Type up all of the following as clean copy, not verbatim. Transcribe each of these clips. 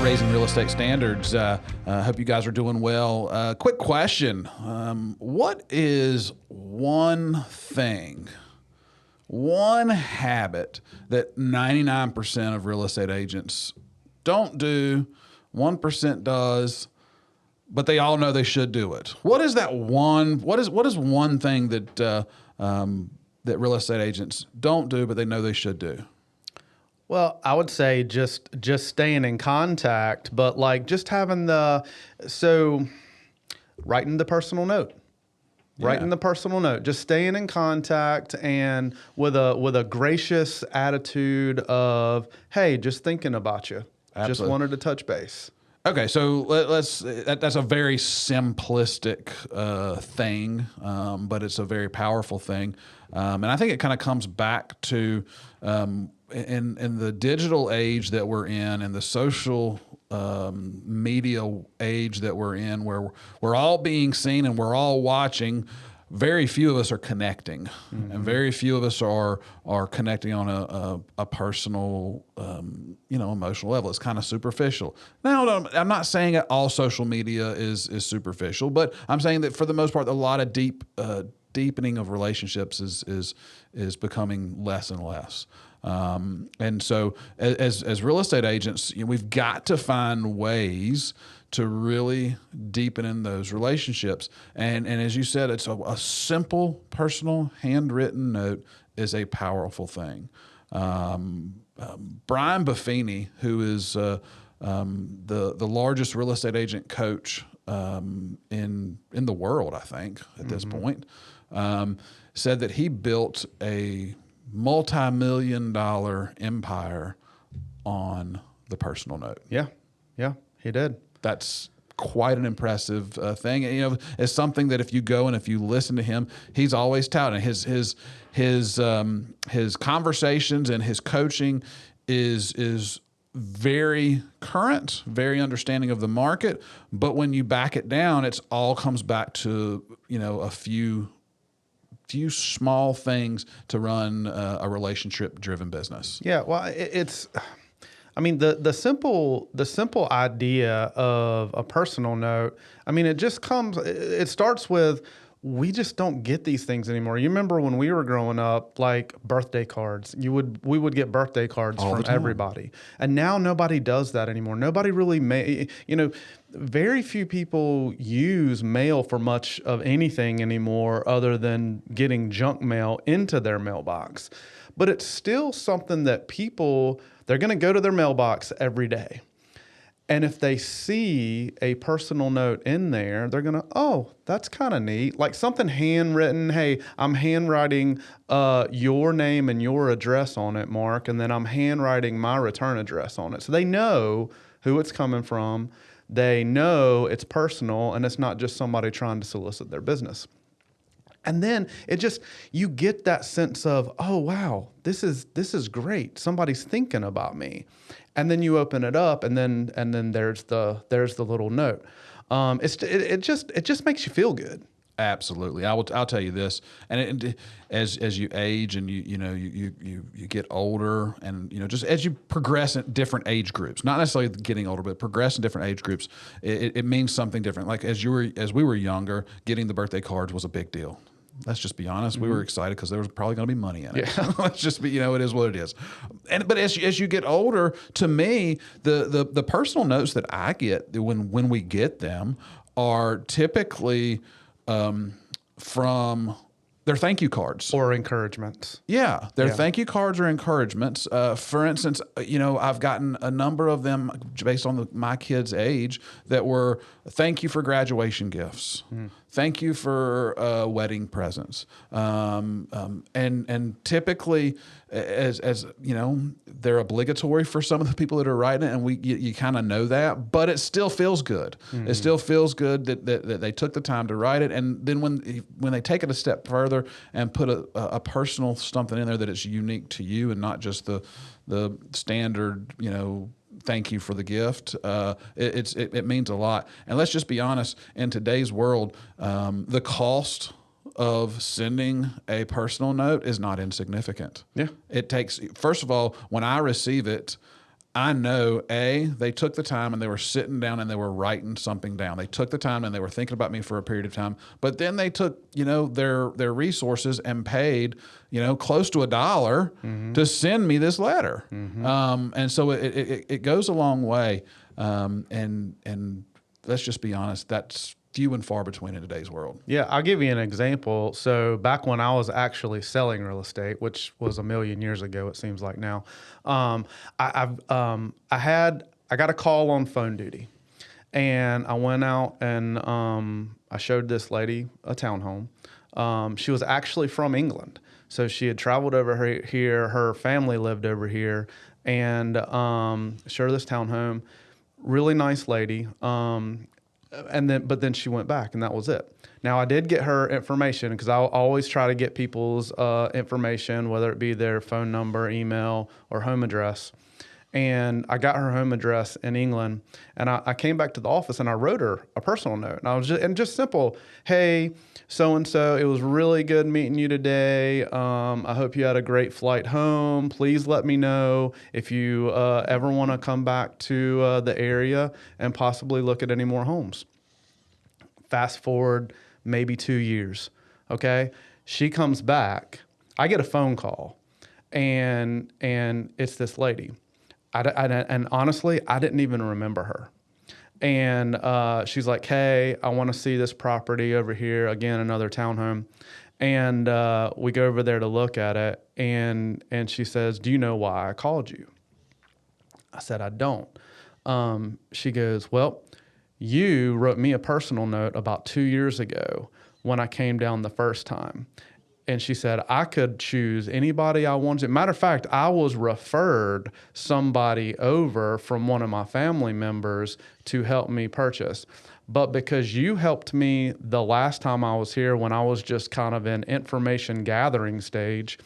to Raising Real Estate Standards. Hope you guys are doing well. Quick question. What is one thing, one habit that 99% of real estate agents don't do, 1% does, but they all know they should do it? What is that one? What is one thing that that real estate agents don't do, but they know they should do? Well, I would say just staying in contact, but like just having writing the personal note. Yeah. Writing the personal note, just staying in contact and with a gracious attitude of, hey, just thinking about you. Absolutely. Just wanted to touch base. Okay, so that's a very simplistic thing, but it's a very powerful thing. And I think it kind of comes back to in the digital age that we're in and the social media age that we're in, where we're all being seen and we're all watching. Very few of us are connecting, and very few of us are connecting on a personal, emotional level. It's kind of superficial. Now, I'm not saying that all social media is superficial, but I'm saying that for the most part, a lot of deepening of relationships is becoming less and less. And so, as real estate agents, we've got to find ways to really deepen in those relationships. And as you said, it's a simple, personal, handwritten note is a powerful thing. Brian Buffini, who is the largest real estate agent coach in the world, I think, at this point, said that he built a multi-million-dollar empire on the personal note. Yeah, he did. That's quite an impressive thing. And, it's something that if you go and if you listen to him, he's always touting his conversations and his coaching is very current, very understanding of the market. But when you back it down, it all comes back to a few small things to run a relationship-driven business. Yeah, well, the simple idea of a personal note, it starts with, we just don't get these things anymore. You remember when we were growing up, like birthday cards, we would get birthday cards from everybody. And now nobody does that anymore. Nobody really very few people use mail for much of anything anymore other than getting junk mail into their mailbox. But it's still something that they're going to go to their mailbox every day. And if they see a personal note in there, they're going to, oh, that's kind of neat. Like something handwritten. Hey, I'm handwriting your name and your address on it, Mark, and then I'm handwriting my return address on it. So they know who it's coming from. They know it's personal, and it's not just somebody trying to solicit their business. And then you get that sense of, oh, wow, this is great. Somebody's thinking about me. And then you open it up, and then there's the little note. It just makes you feel good. Absolutely. I'll tell you this, and as you age and you get older, and just as you progress in different age groups, not necessarily getting older, but progress in different age groups, it means something different. Like as we were younger, getting the birthday cards was a big deal. Let's just be honest. We were excited because there was probably going to be money in it. Yeah. Let's just be, it is what it is. But as you get older, to me, the personal notes that I get when we get them are typically from their thank you cards or encouragements. Yeah, their thank you cards or encouragements. For instance, I've gotten a number of them based on my kids' age that were thank you for graduation gifts. Thank you for wedding presents, and typically, as they're obligatory for some of the people that are writing it, and you kind of know that, but it still feels good. It still feels good that they took the time to write it, and then when they take it a step further and put a personal something in there that is unique to you and not just the standard thank you for the gift. It means a lot. And let's just be honest, in today's world, the cost of sending a personal note is not insignificant. Yeah. It takes, first of all, when I receive it, I know they took the time and they were sitting down and they were writing something down. They took the time and they were thinking about me for a period of time. But then they took, their resources and paid, close to $1 to send me this letter. And so it goes a long way. And let's just be honest, that's few and far between in today's world. Yeah, I'll give you an example. So back when I was actually selling real estate, which was a million years ago, it seems like now, I got a call on phone duty, and I went out and I showed this lady a townhome. She was actually from England, so she had traveled over here. Her family lived over here, and showed her this townhome. Really nice lady. But then she went back, and that was it. Now, I did get her information because I always try to get people's information, whether it be their phone number, email, or home address. And I got her home address in England, and I came back to the office and I wrote her a personal note. And I was just simple, hey, so and so, it was really good meeting you today. I hope you had a great flight home. Please let me know if you ever want to come back to the area and possibly look at any more homes. Fast forward maybe 2 years. Okay, she comes back. I get a phone call, and it's this lady. And honestly, I didn't even remember her. And she's like, hey, I want to see this property over here. Again, another townhome. And we go over there to look at it. And she says, do you know why I called you? I said, I don't. She goes, well, you wrote me a personal note about 2 years ago when I came down the first time. And she said, I could choose anybody I wanted. Matter of fact, I was referred somebody over from one of my family members to help me purchase. But because you helped me the last time I was here, when I was just kind of in information gathering stage,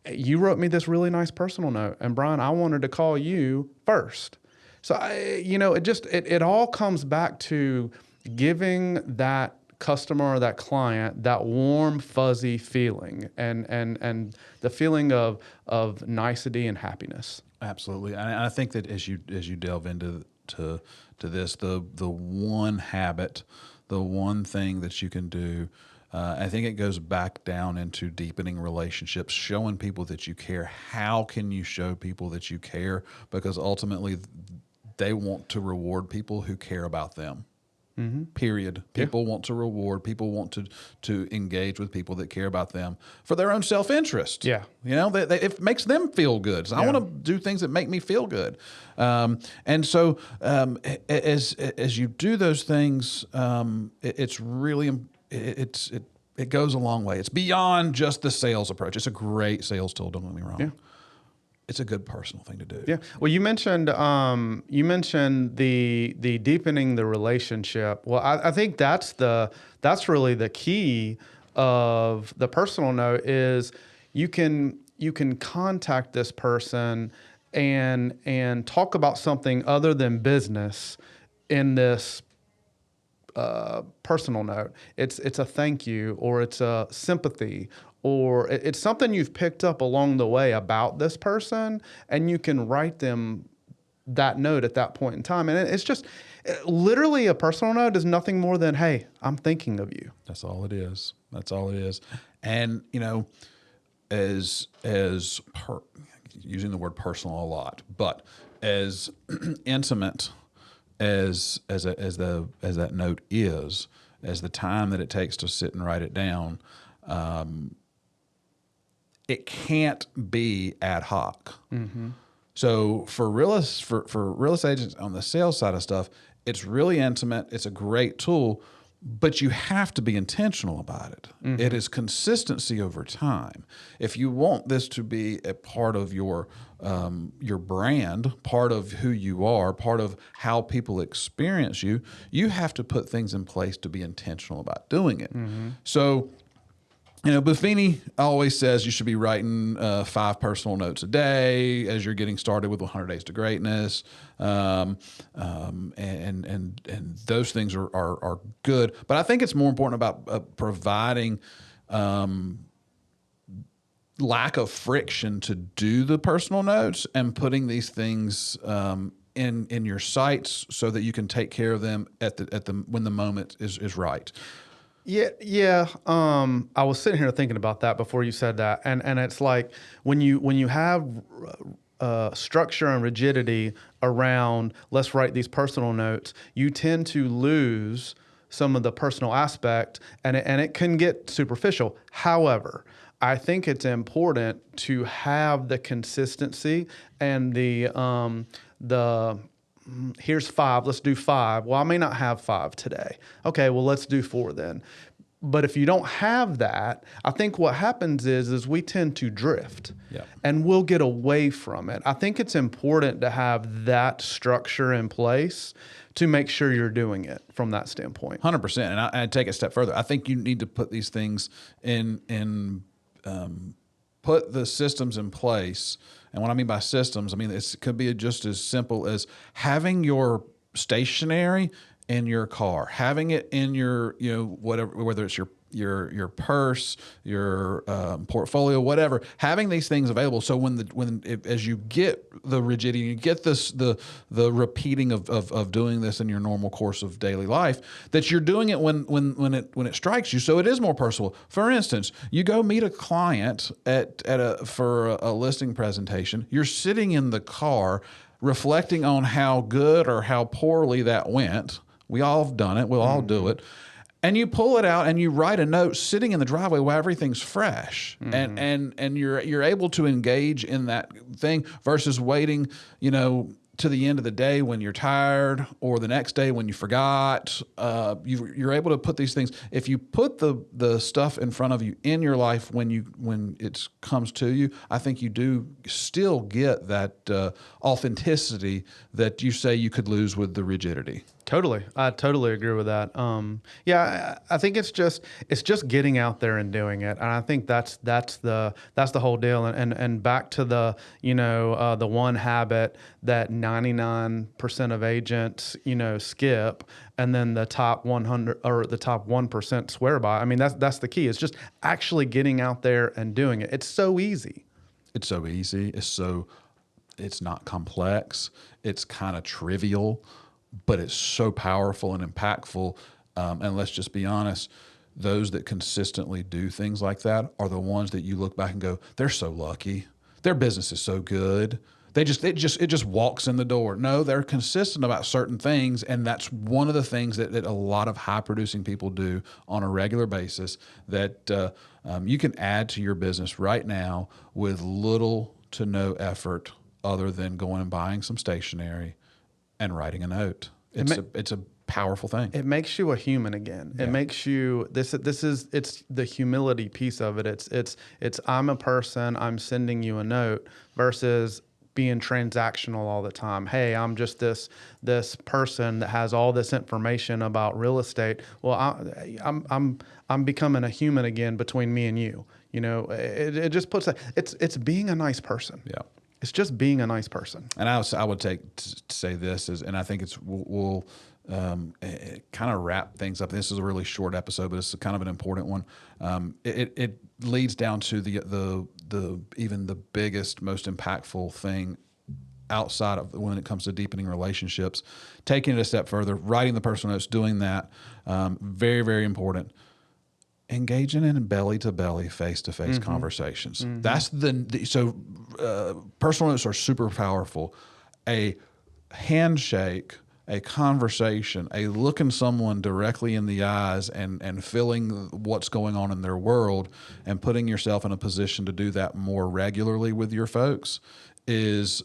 you wrote me this really nice personal note. And Brian, I wanted to call you first. So, it all comes back to giving that customer or that client that warm, fuzzy feeling and the feeling of nicety and happiness. Absolutely. I think that as you delve into this, the one habit, the one thing that you can do, I think it goes back down into deepening relationships, showing people that you care. How can you show people that you care? Because ultimately they want to reward people who care about them. Mm-hmm. Period. People want to reward. People want to engage with people that care about them for their own self-interest. Yeah. It makes them feel good. So I want to do things that make me feel good. And so as you do those things, it's really it goes a long way. It's beyond just the sales approach. It's a great sales tool. Don't get me wrong. Yeah. It's a good personal thing to do. Yeah. Well, you mentioned the deepening the relationship. Well, I think that's really the key of the personal note is you can contact this person and talk about something other than business in this personal note. It's a thank you, or it's a sympathy, or it's something you've picked up along the way about this person, and you can write them that note at that point in time. And it's just literally a personal note is nothing more than, hey, I'm thinking of you. That's all it is. That's all it is. And, using the word personal a lot, but as intimate as that note is, as the time that it takes to sit and write it down, it can't be ad hoc. Mm-hmm. So for real estate agents on the sales side of stuff, it's really intimate. It's a great tool, but you have to be intentional about it. Mm-hmm. It is consistency over time. If you want this to be a part of your brand, part of who you are, part of how people experience you, you have to put things in place to be intentional about doing it. Mm-hmm. So, Buffini always says you should be writing 5 personal notes a day as you're getting started with 100 Days to Greatness, and those things are good. But I think it's more important about providing lack of friction to do the personal notes and putting these things in your sites so that you can take care of them at the when the moment is right. Yeah. I was sitting here thinking about that before you said that, and it's like when you have structure and rigidity around let's write these personal notes, you tend to lose some of the personal aspect, and it can get superficial. However, I think it's important to have the consistency and the here's 5, let's do 5. Well, I may not have 5 today. Okay, well, let's do 4 then. But if you don't have that, I think what happens is we tend to drift. Yeah. And we'll get away from it. I think it's important to have that structure in place to make sure you're doing it from that standpoint. 100%. And I take it a step further. I think you need to put these things put the systems in place. And what I mean by systems, I mean, it could be just as simple as having your stationery in your car, having it in your, whatever, whether it's your purse, your portfolio, whatever, having these things available. So as you get the rigidity, you get the repeating of doing this in your normal course of daily life, that you're doing it when it strikes you. So it is more personal. For instance, you go meet a client for a listing presentation. You're sitting in the car reflecting on how good or how poorly that went. We all have done it. We'll all do it. And you pull it out and you write a note sitting in the driveway while everything's fresh, and you're able to engage in that thing versus waiting, to the end of the day when you're tired or the next day when you forgot. You're able to put these things. If you put the stuff in front of you in your life when it comes to you, I think you do still get that authenticity that you say you could lose with the rigidity. Totally. I totally agree with that. I think it's just getting out there and doing it. And I think that's the whole deal. And back to the one habit that 99% of agents, skip, and then the top 100 or the top 1% swear by. I mean, that's the key. It's just actually getting out there and doing it. It's so easy. It's so easy. It's not complex. It's kind of trivial, but it's so powerful and impactful. And let's just be honest, those that consistently do things like that are the ones that you look back and go, they're so lucky. Their business is so good. It just walks in the door. No, they're consistent about certain things, and that's one of the things that a lot of high-producing people do on a regular basis that you can add to your business right now with little to no effort other than going and buying some stationery and writing a note. It's a powerful thing. It makes you a human again. Yeah. It makes you it's the humility piece of it. It's I'm a person, I'm sending you a note versus being transactional all the time. Hey, I'm just this person that has all this information about real estate. Well, I'm becoming a human again between me and you. It just puts it's being a nice person. Yeah. It's just being a nice person. And I would take to say this and I think we'll kind of wrap things up. This is a really short episode, but it's kind of an important one. It leads down to the even the biggest, most impactful thing outside of when it comes to deepening relationships, taking it a step further, writing the personal notes, doing that, very, very important. Engaging in belly to belly, face to face conversations. Mm-hmm. That's personal notes are super powerful. A handshake, a conversation, a looking someone directly in the eyes and feeling what's going on in their world and putting yourself in a position to do that more regularly with your folks is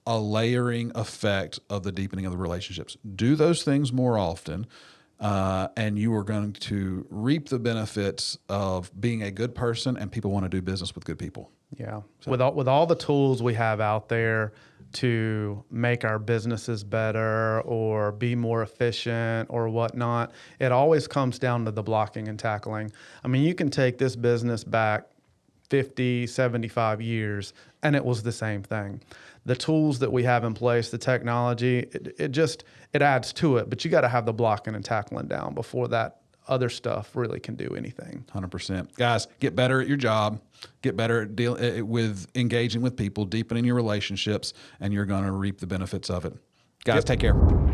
a layering effect of the deepening of the relationships. Do those things more often. And you are going to reap the benefits of being a good person, and people want to do business with good people. Yeah. So. With all the tools we have out there to make our businesses better or be more efficient or whatnot, it always comes down to the blocking and tackling. I mean, you can take this business back 50, 75 years, and it was the same thing. The tools that we have in place, the technology, it adds to it, but you got to have the blocking and tackling down before that other stuff really can do anything. 100%. Guys, get better at your job, get better at with engaging with people, deepening your relationships, and you're going to reap the benefits of it. Guys, take care.